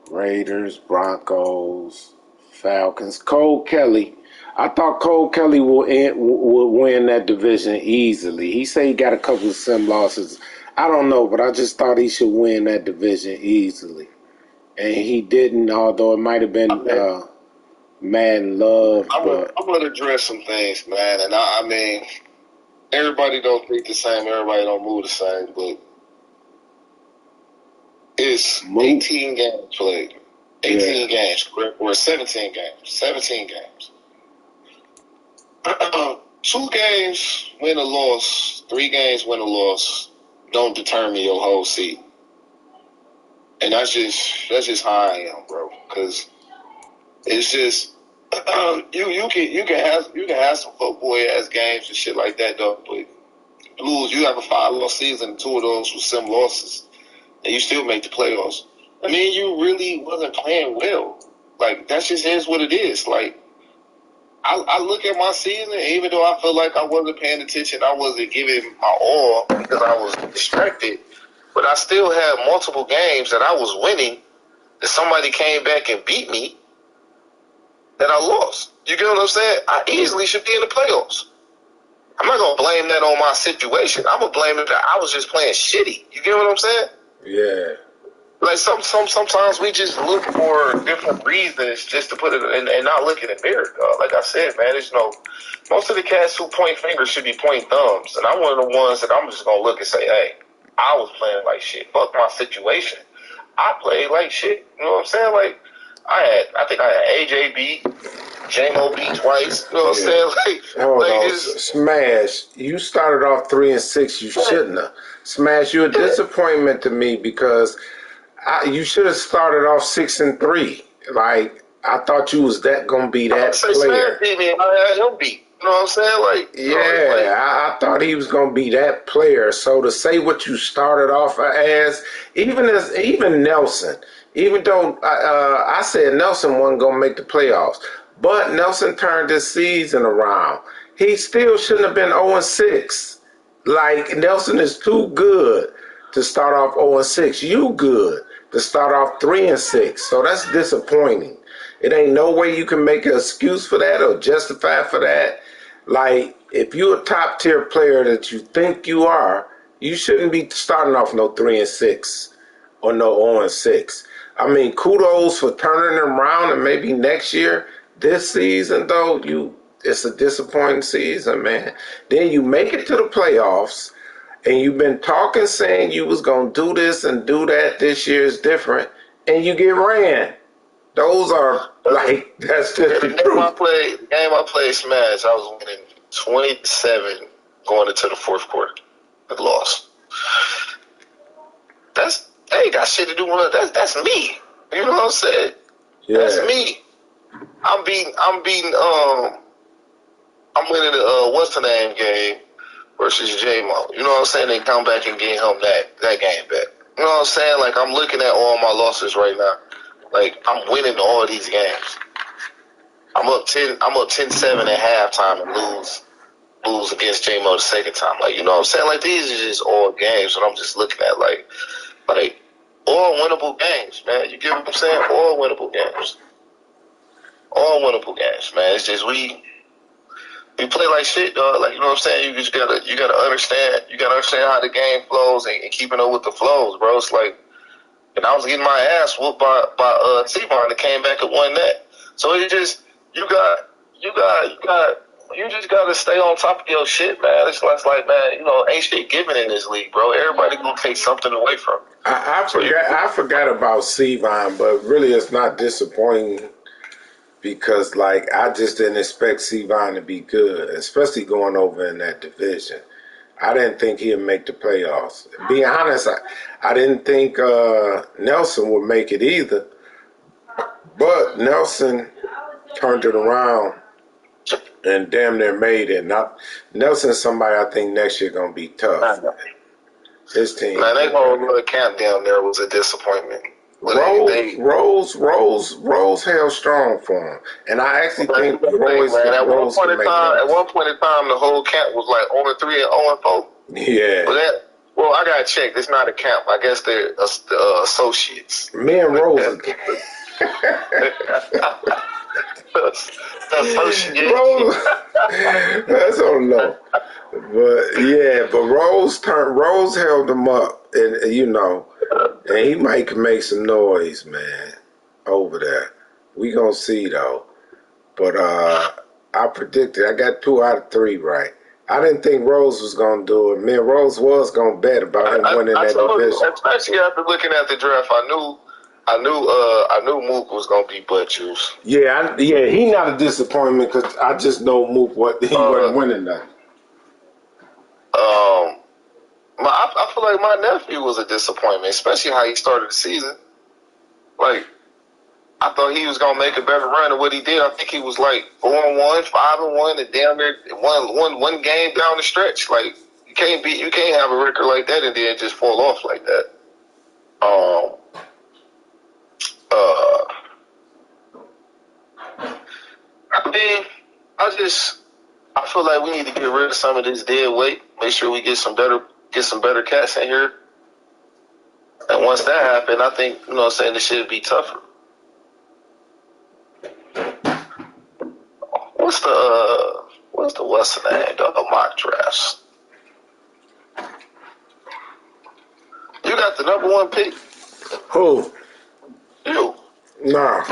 Raiders, Broncos, Falcons. Cole Kelly. I thought Cole Kelly would win that division easily. He said he got a couple of sim losses. I don't know, but I just thought he should win that division easily. And he didn't, although it might have been Madden Love. I'm going to address some things, man. And I mean, everybody don't think the same. Everybody don't move the same. But it's 18 games played. 18 games. Or 17 games. 17 games. 2 games win or loss. 3 games win or loss don't determine your whole season. And that's just how I am, bro. Because it's just you can have some fuckboy ass games and shit like that though. But Blues, you have a 5-loss season, and 2 of those were sim losses, and you still make the playoffs. I mean, you really wasn't playing well. Like that just is what it is. Like I look at my season, even though I feel like I wasn't paying attention, I wasn't giving my all because I was distracted. But I still had multiple games that I was winning that somebody came back and beat me that I lost. You get what I'm saying? I easily should be in the playoffs. I'm not gonna blame that on my situation. I'm gonna blame it that I was just playing shitty. You get what I'm saying? Yeah. Like sometimes we just look for different reasons just to put it in, and not look in the mirror. Like I said, man, there's no most of the cats who point fingers should be pointing thumbs, and I'm one of the ones that I'm just gonna look and say, hey, I was playing like shit. Fuck my situation. I played like shit. You know what I'm saying? Like I think I had AJ beat, J-Mo beat twice. You know what I'm saying? Hold on, Smash. You started off 3-6. You shouldn't have. Smash, you're a disappointment to me because you should have started off 6-3. Like I thought you was gonna be that player. Smash beat me. I had him beat. You know what I'm saying? Like yeah, I thought he was gonna be that player. So to say what you started off as, even Nelson, even though I said Nelson wasn't gonna make the playoffs, but Nelson turned this season around. He still shouldn't have been 0-6. Like Nelson is too good to start off 0-6. You good to start off 3-6. So that's disappointing. It ain't no way you can make an excuse for that or justify for that. Like, if you're a top tier player that you think you are, you shouldn't be starting off no 3-6 or no 0-6. I mean, kudos for turning them around, and maybe next year, this season though, it's a disappointing season, man. Then you make it to the playoffs, and you've been talking saying you was gonna do this and do that. This year is different, and you get ran. Those are like that's just the truth. The game I played Smash, I was winning 27 going into the fourth quarter. I lost. That ain't got shit to do with it. That's me. You know what I'm saying? Yeah. That's me. I'm winning the what's the name game versus J-Mo. You know what I'm saying? They come back and get him that game back. You know what I'm saying? Like I'm looking at all my losses right now. Like I'm winning all these games. I'm up 10-7 at halftime and lose against J-Mo the second time. Like, you know what I'm saying? Like these are just all games that I'm just looking at like all winnable games, man. You get what I'm saying? All winnable games. All winnable games, man. It's just we play like shit, dog. Like, you know what I'm saying? You gotta understand how the game flows and keeping up with the flows, bro. It's like, and I was getting my ass whooped by T-Bar that came back and won that. So it just you just gotta stay on top of your shit, man. It's like, man, you know, ain't shit given in this league, bro. Everybody gonna take something away from it. I forgot about Sevon, but really it's not disappointing because like I just didn't expect Sevon to be good, especially going over in that division. I didn't think he'd make the playoffs. Be honest, I didn't think Nelson would make it either. But Nelson turned it around and damn near made it. Nelson's somebody I think next year gonna be tough. His team. Man, that whole camp down there was a disappointment. Rose held strong for him, and I actually think Rose at one point in time, the whole camp was like 0-3 and 0-4. Yeah. Well, I gotta check. It's not a camp. I guess they're associates. Me and Rose. Rose, I don't know, but Rose held him up, and you know. And he might make some noise, man, over there. We gonna see though. But I predicted. I got 2 out of 3 right. I didn't think Rose was gonna do it. Me and Rose was gonna bet about him winning that division. Especially after looking at the draft, I knew Mook was gonna be butt juice. Yeah, he not a disappointment because I just know Mook he wasn't winning that. I feel like my nephew was a disappointment, especially how he started the season. Like, I thought he was gonna make a better run than what he did. I think he was like 4-1, 5-1, and damn near one game down the stretch. Like you can't have a record like that and then just fall off like that. I mean, I feel like we need to get rid of some of this dead weight. Make sure we get some better cats in here. And once that happens, I think, you know what I'm saying, this should be tougher. What's the name? The mock drafts. You got the number 1 pick? Who? You. Nah.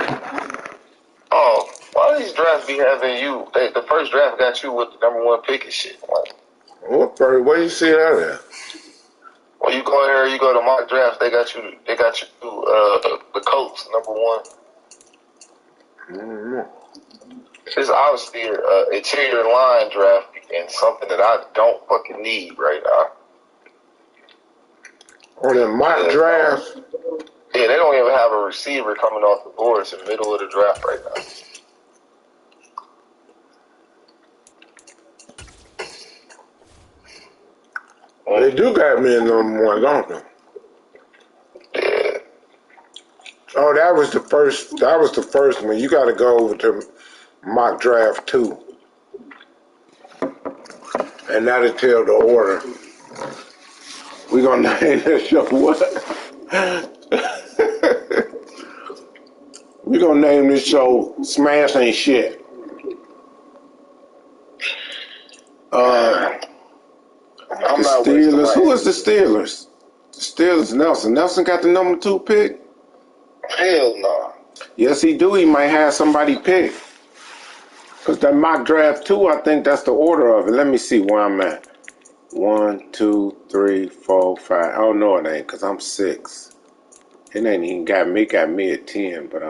Oh, why these drafts be having you? The first draft got you with the number 1 pick and shit. Like, Where you see that at? when you go in here, you go to mock drafts, they got you the Colts, number 1. Mm-hmm. It's obviously an interior line draft and something that I don't fucking need right now. On the mock draft? Yeah, they don't even have a receiver coming off the board. It's in the middle of the draft right now. They do got me in number 1, don't they? Yeah. Oh, that was the first one. You got to go over to mock draft 2. And that'll tell the order. We gonna name this show what? We gonna name this show Smash Ain't Shit. I'm The not Steelers. Who is the Steelers? The Steelers. Nelson. Nelson got the number 2 pick. Hell no. Yes, he do. He might have somebody pick. Cause that mock draft 2, I think that's the order of it. Let me see where I'm at. 1, 2, 3, 4, 5. Oh no, it ain't. Cause I'm 6. It ain't even got me at 10. But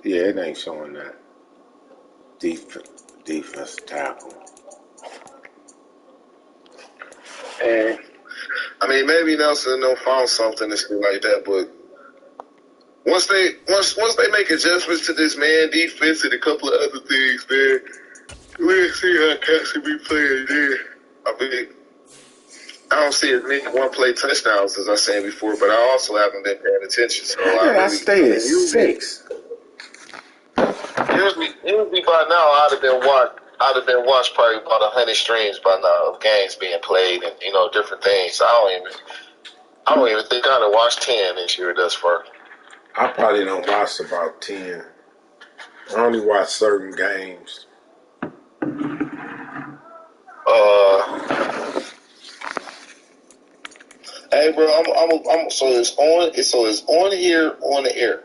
it ain't showing that. Defense tackle. And I mean, maybe Nelson don't found something and shit like that, but once they make adjustments to this man defense and a couple of other things, man, we'll see how cats will be playing there. I mean, I don't see as many one-play touchdowns as I said before, but I also haven't been paying attention. So I stay at 6. Usually by now I'd have been watched probably about 100 streams by now of games being played and different things. I don't even think I'd have watched 10 this year thus far. I probably don't watch about 10. I only watch certain games. Hey, bro, so it's on here on the air.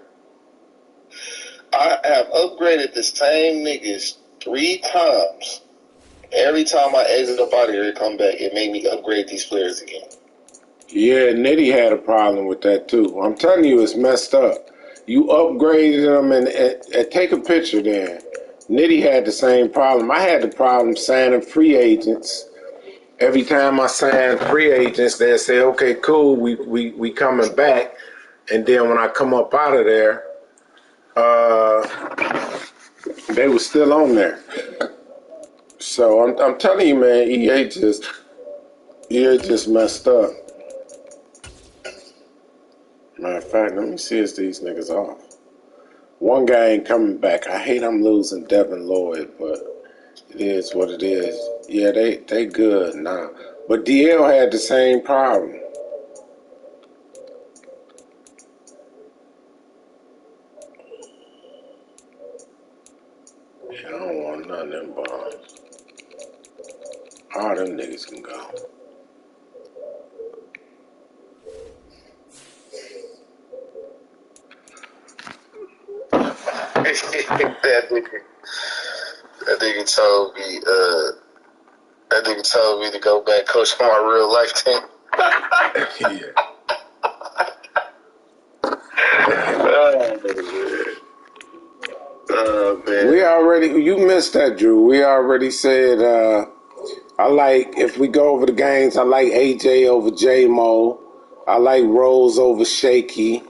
I have upgraded the same niggas 3 times. Every time I exit up out of here and come back, it made me upgrade these players again. Yeah, Nitty had a problem with that too. I'm telling you, it's messed up. You upgraded them and take a picture there. Nitty had the same problem. I had the problem signing free agents. Every time I signed free agents, they'd say, okay, cool, we coming back. And then when I come up out of there, they were still on there. So I'm telling you, man, EA just messed up. Matter of fact, let me see if these niggas off. One guy ain't coming back. I hate I'm losing Devin Lloyd, but it is what it is. Yeah, they good now. But DL had the same problem. Yeah, I don't want none of them bombs. All them niggas can go. That nigga told me to go back coach for my real life team. Yeah. Man. You missed that, Drew. We already said, if we go over the games, I like AJ over J-Mo. I like Rose over Shaky.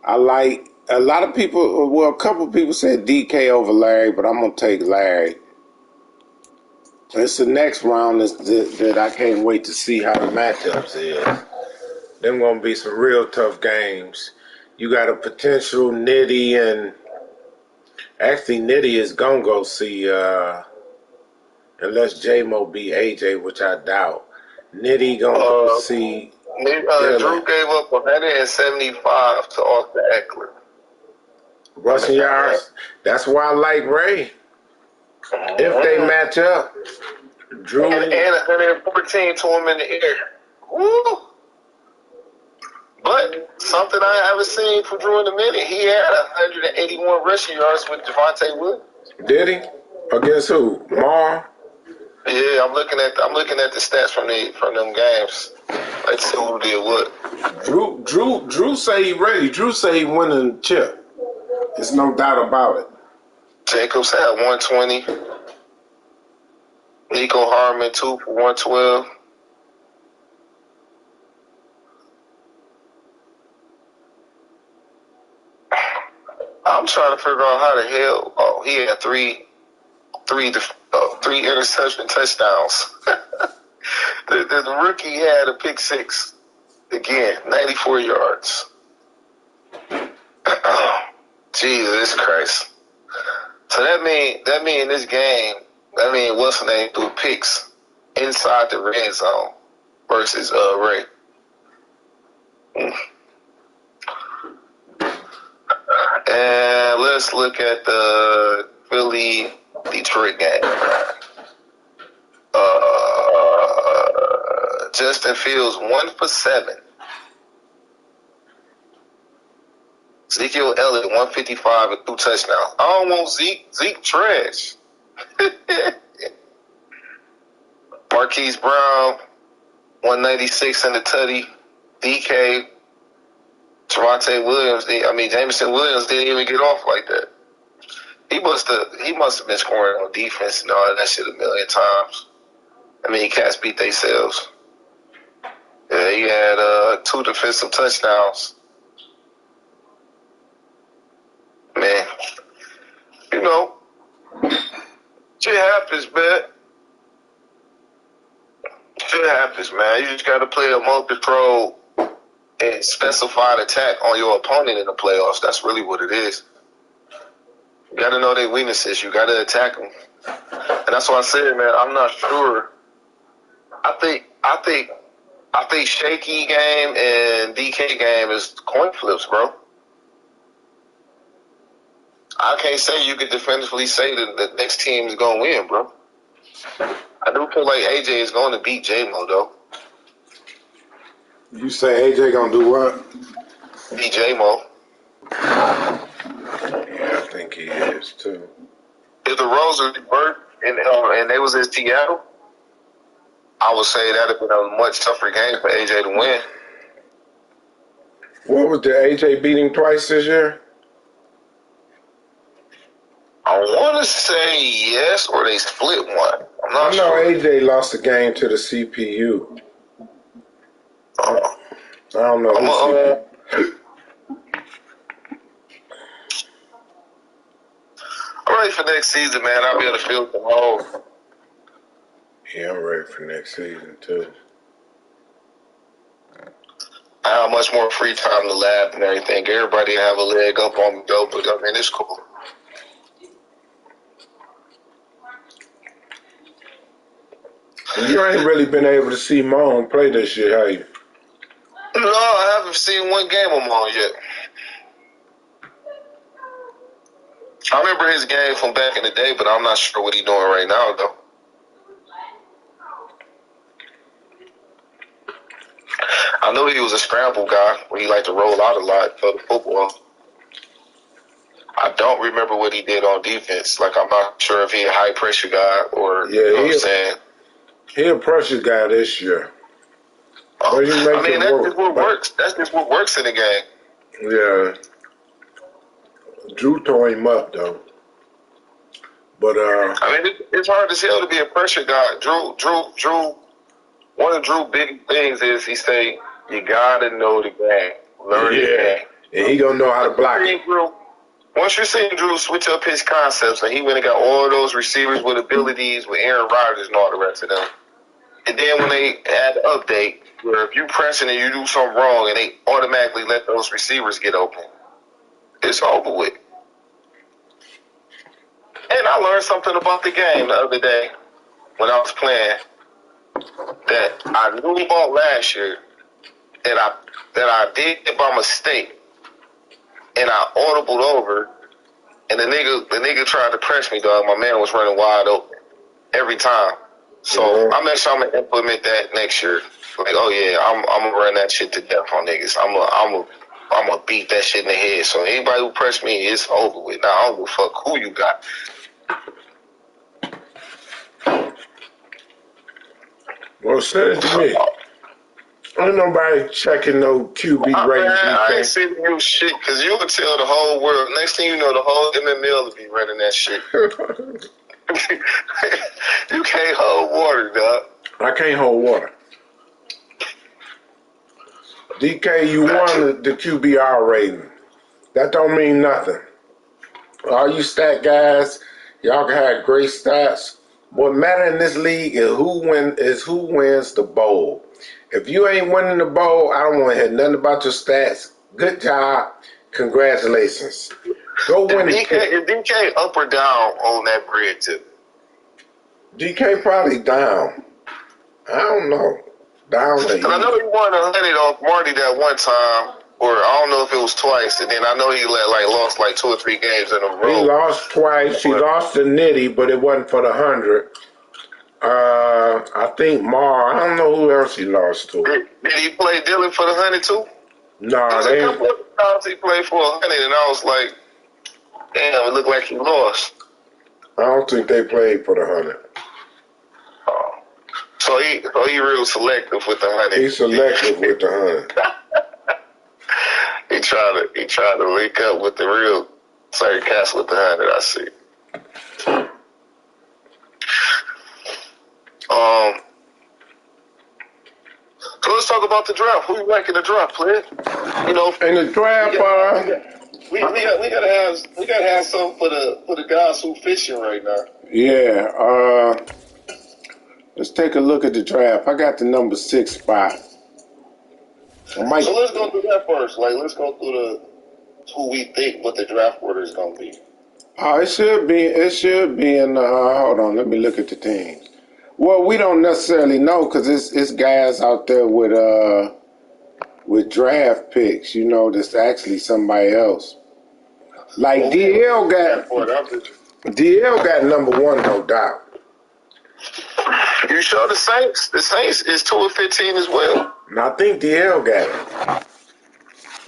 I like A lot of people, well, a couple of people said DK over Larry, but I'm gonna take Larry. It's the next round that I can't wait to see how the matchups is. Them gonna be some real tough games. You got a potential Nitty and actually Nitty is gonna go see unless J-Mo beat AJ, which I doubt. Nitty gonna go see. Drew gave up 175 to Austin Eckler. Rushing yards. That's why I like Ray. If they match up, Drew and 114 to him in the air. Woo! But something I haven't seen from Drew in a minute. He had 181 rushing yards with Javonte Williams. Did he? Against who? Mar? Yeah, I'm looking at the stats from them games. Let's see who did what. Drew say he ready. Drew say he winning the chip. There's no doubt about it. Jacobs had 120. Nico Harmon 2 for 112. I'm trying to figure out how the hell. Oh, he had three interception touchdowns. the rookie had a pick six. Again, 94 yards. Jesus Christ. So that mean this game, what's the name threw picks inside the red zone versus Ray. And let's look at the Philly-Detroit game. Justin Fields 1 for 7. Ezekiel Elliott 155 and 2 touchdowns. I don't want Zeke. Zeke trash. Marquise Brown 196 and a tutty. DK. Javonte Williams, Jameson Williams didn't even get off like that. He must have been scoring on defense and all that shit a million times. Cats beat themselves. Yeah, he had 2 defensive touchdowns. Man, shit happens, man. Shit happens, man. You just got to play a multi-pro and specified attack on your opponent in the playoffs. That's really what it is. You got to know their weaknesses. You got to attack them. And that's why I said, man, I'm not sure. I think shaky game and DK game is coin flips, bro. I can't say you could definitively say that the next team is going to win, bro. I do feel like AJ is going to beat J-Mo, though. You say AJ gonna do what? Beat J-Mo. Yeah, I think he is too. If the roles were and they was in Seattle, I would say that'd have been a much tougher game for AJ to win. What was the AJ beating twice this year? I want to say yes, or they split one. I'm not sure. I know AJ lost the game to the CPU. I don't know. I'm ready for next season, man. I'll be able to feel the whole. Yeah, I'm ready for next season, too. I have much more free time in the lab and everything. Everybody have a leg up on me, though, but it's cool. You ain't really been able to see Moan play this year, have you? No, I haven't seen one game of Moan yet. I remember his game from back in the day, but I'm not sure what he's doing right now, though. I knew he was a scramble guy where he liked to roll out a lot for the football. I don't remember what he did on defense. Like, I'm not sure if he a high-pressure guy or, you know what I'm saying? He a pressure guy this year. That's just what works. That's just what works in the game. Yeah. Drew tore him up, though. But, it's hard as hell to be a pressure guy. Drew, one of Drew's big things is he say, you got to know the game. Learn the game. and he gonna know how to block it. Once you see Drew switch up his concepts, and he went and got all those receivers with abilities with Aaron Rodgers and all the rest of them, and then when they add the update, where if you press it and you do something wrong, and they automatically let those receivers get open, it's over with. And I learned something about the game the other day when I was playing that I knew about last year that I did by mistake, and I audibled over, and the nigga tried to press me, dog. My man was running wide open every time. So I'm gonna implement that next year. Like, oh yeah, I'm gonna run that shit to death on niggas. I'm gonna beat that shit in the head. So anybody who press me, it's over with. Now I don't give a fuck who you got. Well, send it to me. Ain't nobody checking no QB rating. I ain't sending you shit because you would tell the whole world. Next thing you know, the whole MML will be running that shit. You can't hold water, dog. I can't hold water. DK, you won the QBR rating. That don't mean nothing. All you stat guys, y'all can have great stats. What matters in this league is who wins the bowl. If you ain't winning the bowl, I don't want to hear nothing about your stats. Good job. Congratulations. Go win the Is DK up or down on that bread too? DK probably down. I don't know. Down to I know he won 100 off Marty that one time, or I don't know if it was twice, and then I know he lost 2 or 3 games in a row. He lost twice. He lost to Nitty, but it wasn't for the 100. I think Mar. I don't know who else he lost to. Did he play Dylan for the 100 too? No, There's a couple of times he played for 100, and I was like, damn, it looked like he lost. I don't think they played for the 100. So he real selective with the 100. He's selective with the 100. He tried to link up with the real Terry Castle with the 100. I see. So let's talk about the draft. Who you like in the draft, player? You know, in the draft, we gotta have something for the guys who fishing right now. Yeah. Let's take a look at the draft. I got the number 6 spot. So let's go through that first. Let's go through who we think what the draft order is gonna be. It should be in. Hold on, let me look at the teams. Well, we don't necessarily know because it's guys out there with draft picks. You know, that's actually somebody else. Like DL got number 1, no doubt. You sure the Saints? The Saints is 2 of 15 as well. And I think DL got it.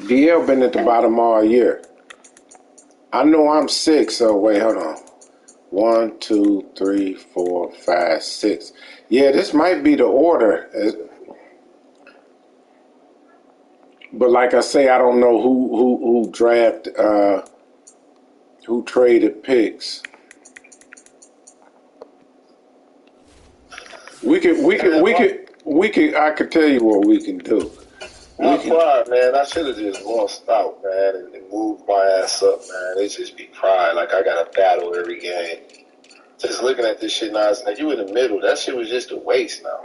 DL been at the bottom all year. I know I'm 6, so wait, hold on. 1, 2, 3, 4, 5, 6. Yeah, this might be the order. But like I say, I don't know who who traded picks. We could. I could tell you what we can do. I'm pride, man. I should have just lost out, man, and moved my ass up, man. It just be pride. Like I got to battle every game. Just looking at this shit now, it's like you in the middle. That shit was just a waste now.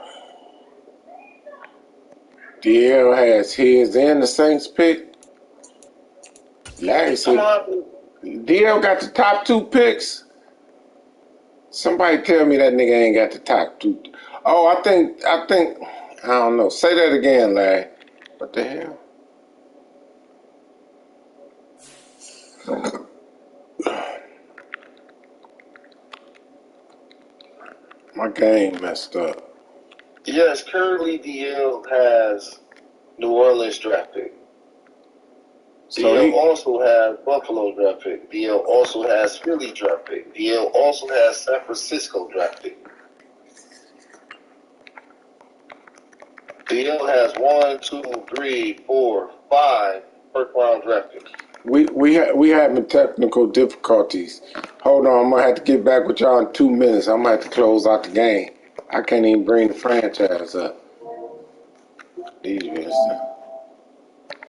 DL has his and the Saints pick. Larry said DL got the top 2 picks. Somebody tell me that nigga ain't got the top 2. Oh, I think I don't know. Say that again, Larry. What the hell? My game messed up. Yes, currently DL has New Orleans draft pick. DL also has Buffalo draft pick. DL also has Philly draft pick. DL also has San Francisco draft pick. DL has 1, 2, 3, 4, 5 first round draft picks. We having technical difficulties. Hold on, I'm gonna have to get back with y'all in 2 minutes. I'm gonna have to close out the game. I can't even bring the franchise up. These